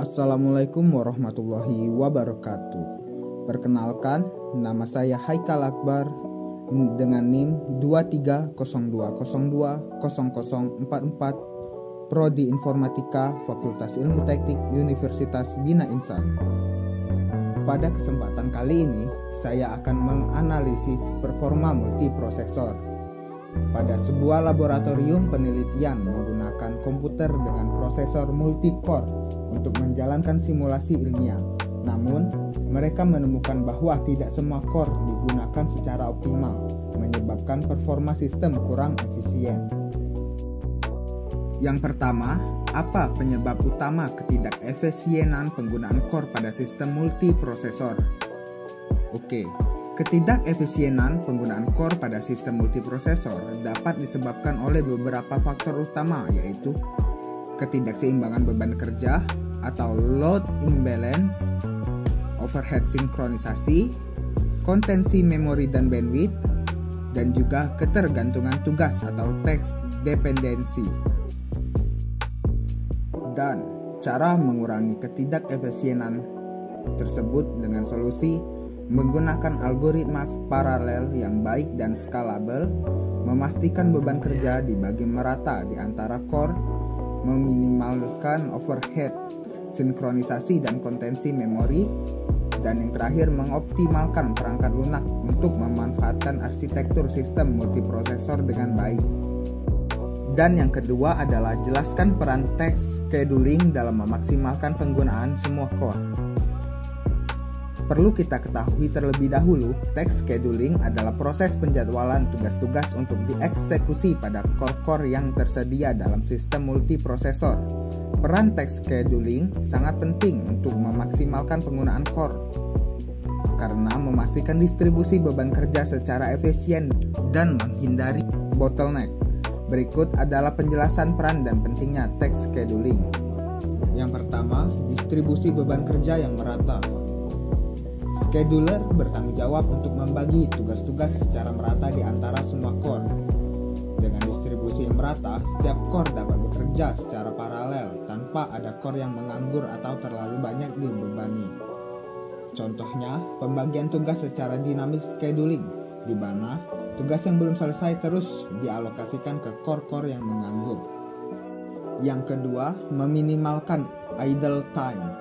Assalamualaikum warahmatullahi wabarakatuh. Perkenalkan, nama saya Haikal Akbar dengan NIM 2302020044, Prodi Informatika, Fakultas Ilmu Teknik Universitas Bina Insan. Pada kesempatan kali ini, saya akan menganalisis performa multiprosesor pada sebuah laboratorium penelitian menggunakan komputer dengan prosesor multi-core untuk menjalankan simulasi ilmiah. Namun, mereka menemukan bahwa tidak semua core digunakan secara optimal, menyebabkan performa sistem kurang efisien. Yang pertama, apa penyebab utama ketidakefisienan penggunaan core pada sistem multiprosesor? Oke. Ketidakefisienan penggunaan core pada sistem multiprosesor dapat disebabkan oleh beberapa faktor utama, yaitu ketidakseimbangan beban kerja atau load imbalance, overhead sinkronisasi, kontensi memori dan bandwidth, dan juga ketergantungan tugas atau task dependency. Dan cara mengurangi ketidakefisienan tersebut dengan solusi menggunakan algoritma paralel yang baik dan scalable, memastikan beban kerja dibagi merata di antara core, meminimalkan overhead, sinkronisasi dan kontensi memori, dan yang terakhir mengoptimalkan perangkat lunak untuk memanfaatkan arsitektur sistem multiprosesor dengan baik. Dan yang kedua adalah jelaskan peran task scheduling dalam memaksimalkan penggunaan semua core. Perlu kita ketahui terlebih dahulu, task scheduling adalah proses penjadwalan tugas-tugas untuk dieksekusi pada core-core yang tersedia dalam sistem multiprosesor. Peran task scheduling sangat penting untuk memaksimalkan penggunaan core, karena memastikan distribusi beban kerja secara efisien dan menghindari bottleneck. Berikut adalah penjelasan peran dan pentingnya task scheduling. Yang pertama, distribusi beban kerja yang merata. Scheduler bertanggung jawab untuk membagi tugas-tugas secara merata di antara semua core. Dengan distribusi yang merata, setiap core dapat bekerja secara paralel tanpa ada core yang menganggur atau terlalu banyak dibebani. Contohnya, pembagian tugas secara dynamic scheduling, di mana tugas yang belum selesai terus dialokasikan ke core-core yang menganggur. Yang kedua, meminimalkan idle time.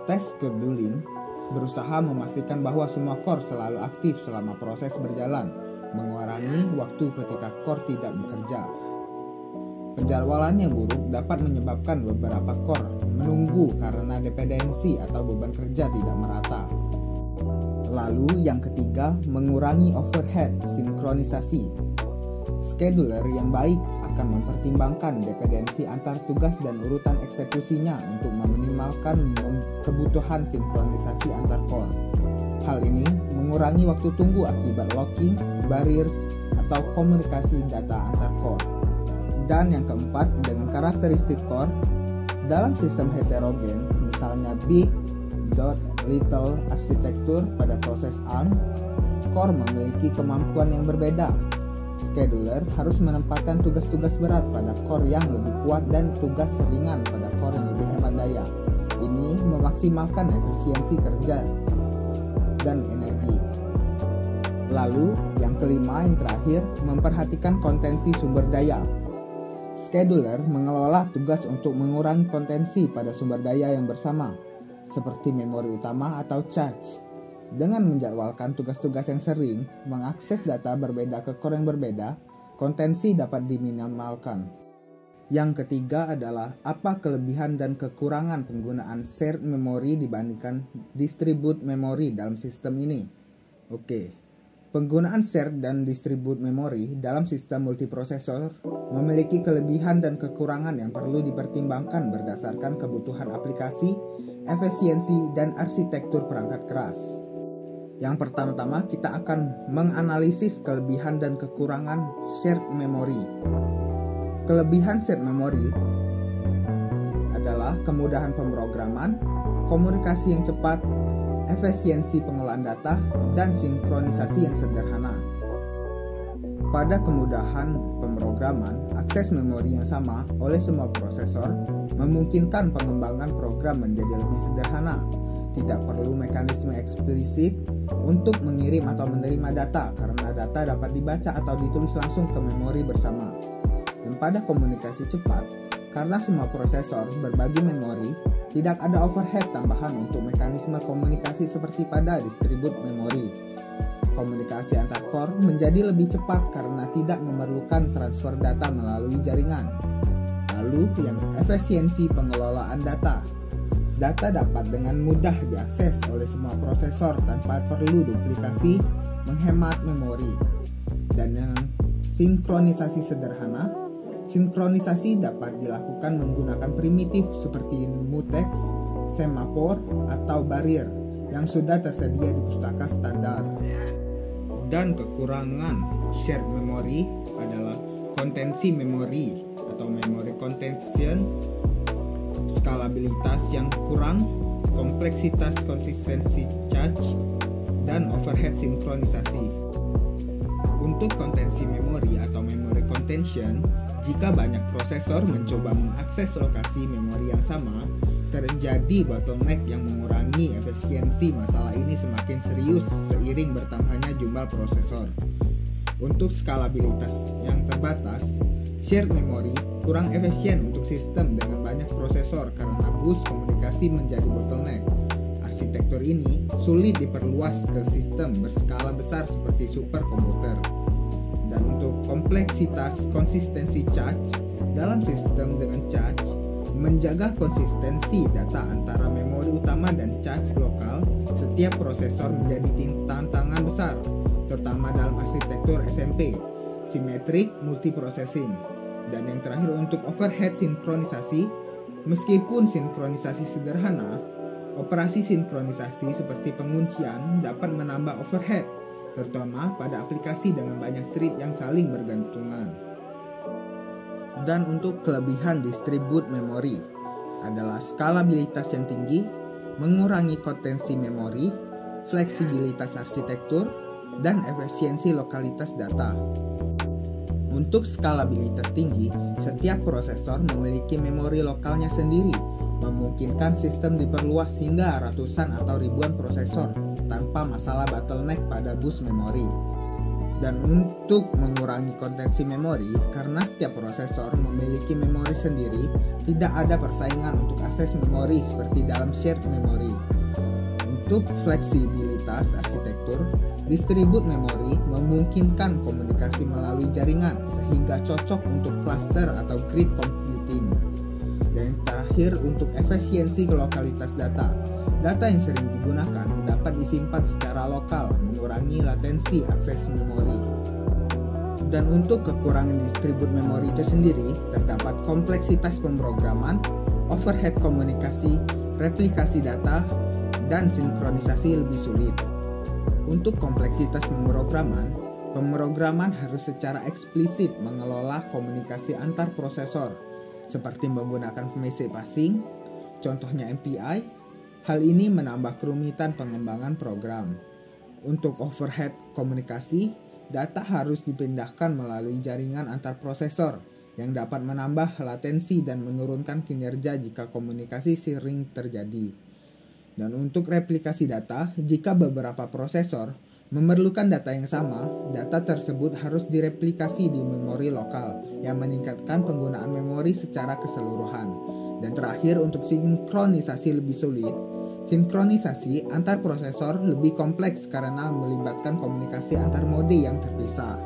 Task scheduling berusaha memastikan bahwa semua core selalu aktif selama proses berjalan, mengurangi waktu ketika core tidak bekerja. Penjadwalan yang buruk dapat menyebabkan beberapa core menunggu karena dependensi atau beban kerja tidak merata. Lalu yang ketiga, mengurangi overhead sinkronisasi. Scheduler yang baik akan mempertimbangkan dependensi antar tugas dan urutan eksekusinya untuk meminimalkan kebutuhan sinkronisasi antar core. Hal ini mengurangi waktu tunggu akibat locking, barriers, atau komunikasi data antar core. Dan yang keempat, dengan karakteristik core, dalam sistem heterogen, misalnya big, little arsitektur pada proses ARM, core memiliki kemampuan yang berbeda. Scheduler harus menempatkan tugas-tugas berat pada core yang lebih kuat dan tugas ringan pada core yang lebih hemat daya. Ini memaksimalkan efisiensi kerja dan energi. Lalu, yang kelima yang terakhir, memperhatikan kontensi sumber daya. Scheduler mengelola tugas untuk mengurangi kontensi pada sumber daya yang bersama, seperti memori utama atau cache. Dengan menjadwalkan tugas-tugas yang sering, mengakses data berbeda ke core yang berbeda, kontensi dapat diminimalkan. Yang ketiga adalah apa kelebihan dan kekurangan penggunaan shared memory dibandingkan distribute memory dalam sistem ini. Oke, penggunaan shared dan distribute memory dalam sistem multiprosesor memiliki kelebihan dan kekurangan yang perlu dipertimbangkan berdasarkan kebutuhan aplikasi, efisiensi, dan arsitektur perangkat keras. Yang pertama-tama kita akan menganalisis kelebihan dan kekurangan shared memory. Kelebihan shared memory adalah kemudahan pemrograman, komunikasi yang cepat, efisiensi pengolahan data, dan sinkronisasi yang sederhana. Pada kemudahan pemrograman, akses memori yang sama oleh semua prosesor memungkinkan pengembangan program menjadi lebih sederhana. Tidak perlu mekanisme eksplisit untuk mengirim atau menerima data karena data dapat dibaca atau ditulis langsung ke memori bersama. Dan pada komunikasi cepat, karena semua prosesor berbagi memori, tidak ada overhead tambahan untuk mekanisme komunikasi seperti pada distribut memori. Komunikasi antar core menjadi lebih cepat karena tidak memerlukan transfer data melalui jaringan. Lalu yang efisiensi pengelolaan data. Data dapat dengan mudah diakses oleh semua prosesor tanpa perlu duplikasi, menghemat memori. Dan yang sinkronisasi sederhana. Sinkronisasi dapat dilakukan menggunakan primitif seperti mutex, semaphore, atau barrier yang sudah tersedia di pustaka standar. Dan kekurangan shared memory adalah kontensi memori atau memory contention, skalabilitas yang kurang, kompleksitas konsistensi charge, dan overhead sinkronisasi. Untuk kontensi memori atau memory contention, jika banyak prosesor mencoba mengakses lokasi memori yang sama, terjadi bottleneck yang mengurangi efisiensi. Masalah ini semakin serius seiring bertambahnya jumlah prosesor. Untuk skalabilitas yang terbatas, shared memory kurang efisien untuk sistem dengan banyak prosesor karena bus komunikasi menjadi bottleneck. Arsitektur ini sulit diperluas ke sistem berskala besar seperti superkomputer. Dan untuk kompleksitas konsistensi charge dalam sistem dengan charge, menjaga konsistensi data antara memori utama dan charge lokal setiap prosesor menjadi tantangan besar, terutama dalam arsitektur SMP, symmetric multiprocessing. Dan yang terakhir untuk overhead sinkronisasi, meskipun sinkronisasi sederhana, operasi sinkronisasi seperti penguncian dapat menambah overhead, terutama pada aplikasi dengan banyak thread yang saling bergantungan. Dan untuk kelebihan distribut memori adalah skalabilitas yang tinggi, mengurangi kontensi memori, fleksibilitas arsitektur, dan efisiensi lokalitas data. Untuk skalabilitas tinggi, setiap prosesor memiliki memori lokalnya sendiri, memungkinkan sistem diperluas hingga ratusan atau ribuan prosesor tanpa masalah bottleneck pada bus memori. Dan untuk mengurangi kontensi memori, karena setiap prosesor memiliki memori sendiri, tidak ada persaingan untuk akses memori seperti dalam shared memory. Untuk fleksibilitas arsitektur, distribut memori memungkinkan komunikasi melalui jaringan sehingga cocok untuk cluster atau grid computing. Dan yang terakhir untuk efisiensi lokalitas data. Data yang sering digunakan dapat disimpan secara lokal, mengurangi latensi akses memori. Dan untuk kekurangan distribut memori itu sendiri, terdapat kompleksitas pemrograman, overhead komunikasi, replikasi data, dan sinkronisasi lebih sulit. Untuk kompleksitas pemrograman harus secara eksplisit mengelola komunikasi antar prosesor, seperti menggunakan message passing, contohnya MPI. Hal ini menambah kerumitan pengembangan program. Untuk overhead komunikasi, data harus dipindahkan melalui jaringan antar prosesor yang dapat menambah latensi dan menurunkan kinerja jika komunikasi sering terjadi. Dan untuk replikasi data, jika beberapa prosesor memerlukan data yang sama, data tersebut harus direplikasi di memori lokal yang meningkatkan penggunaan memori secara keseluruhan. Dan terakhir untuk sinkronisasi lebih sulit. Sinkronisasi antar prosesor lebih kompleks karena melibatkan komunikasi antar mode yang terpisah.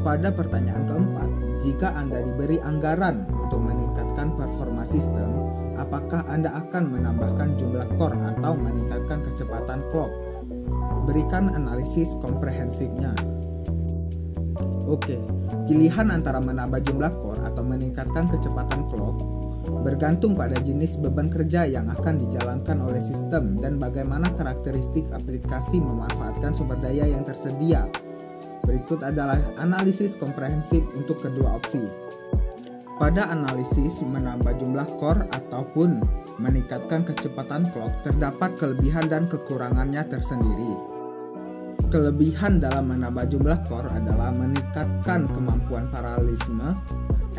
Pada pertanyaan keempat, jika Anda diberi anggaran untuk meningkatkan performa sistem, apakah Anda akan menambahkan jumlah core atau meningkatkan kecepatan clock? Berikan analisis komprehensifnya. Oke, pilihan antara menambah jumlah core atau meningkatkan kecepatan clock bergantung pada jenis beban kerja yang akan dijalankan oleh sistem dan bagaimana karakteristik aplikasi memanfaatkan sumber daya yang tersedia. Berikut adalah analisis komprehensif untuk kedua opsi. Pada analisis menambah jumlah core ataupun meningkatkan kecepatan clock terdapat kelebihan dan kekurangannya tersendiri. Kelebihan dalam menambah jumlah core adalah meningkatkan kemampuan paralelisme,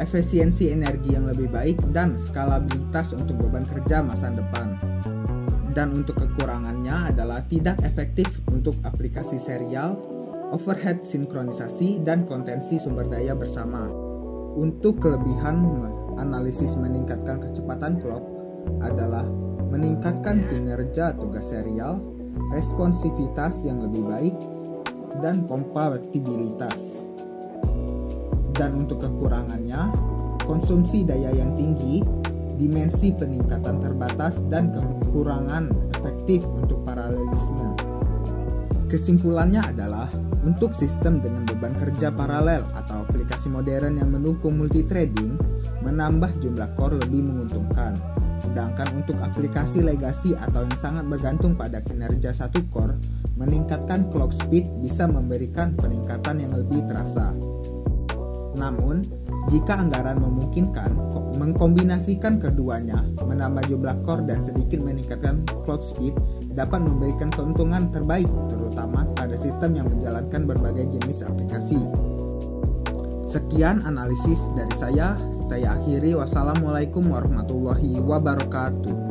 efisiensi energi yang lebih baik, dan skalabilitas untuk beban kerja masa depan. Dan untuk kekurangannya adalah tidak efektif untuk aplikasi serial, overhead sinkronisasi, dan kontensi sumber daya bersama. Untuk kelebihan analisis meningkatkan kecepatan clock adalah meningkatkan kinerja tugas serial, responsivitas yang lebih baik, dan kompatibilitas. Dan untuk kekurangannya, konsumsi daya yang tinggi, dimensi peningkatan terbatas, dan kekurangan efektif untuk paralelisme. Kesimpulannya adalah, untuk sistem dengan beban kerja paralel atau aplikasi modern yang mendukung multithreading, menambah jumlah core lebih menguntungkan. Sedangkan untuk aplikasi legacy atau yang sangat bergantung pada kinerja satu core, meningkatkan clock speed bisa memberikan peningkatan yang lebih terasa. Namun, jika anggaran memungkinkan, mengkombinasikan keduanya, menambah jumlah core dan sedikit meningkatkan clock speed dapat memberikan keuntungan terbaik, terutama pada sistem yang menjalankan berbagai jenis aplikasi. Sekian analisis dari saya akhiri. Wassalamualaikum warahmatullahi wabarakatuh.